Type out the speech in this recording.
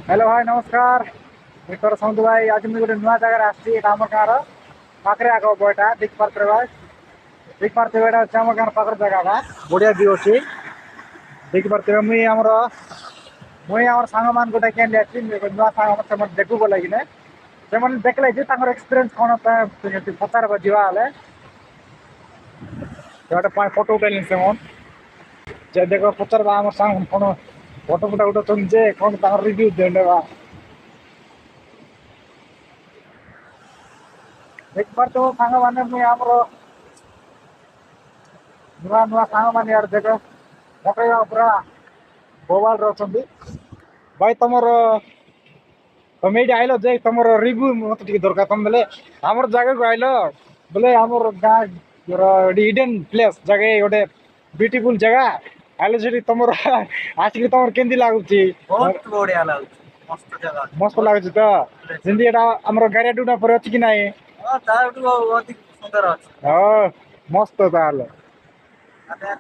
Hello भाई नमस्कार। Mister सौंदू भाई आज मुझे गोटे नुआ जगह आसी आम गाँव पाखे आग बयटा देख पारे देख पारे यहाँ अच्छे आम गाँव पाखे जगह बढ़िया व्यू अच्छी देख पारे मुई आम सांग मान गोटे क्या नुआ सांग देखू लगे से देखले एक्सपीरियंस कौन पचार जावा गोटे फोटो उठेल से देख पचार आम सांग कौन फोटो फोटो उठे कौन रिव्यू देवा देख पारे सांग मैंने मुझे आमर नुआ नुआ सांग मैंने यार देख पकड़ा पूरा मोबाइल अच्छा भाई तुम तुम ये आइल जे तुम रिव्यू मत दरकार तुम बोले आम जगह को आइल बोले आम गाँव हिडन प्लेस जगह गोटे ब्यूटीफुल जगह आइल से तुम आसिक तुम के लगुच बहुत बढ़िया लाଗୁଛି मस्त जगह मस्त लगुच तो जमी आम गारिया डुना पर अच्छी कि ना हाँ ताठू अधिक सुंदर ଅଛି हाँ मस्त ताल ଆମେ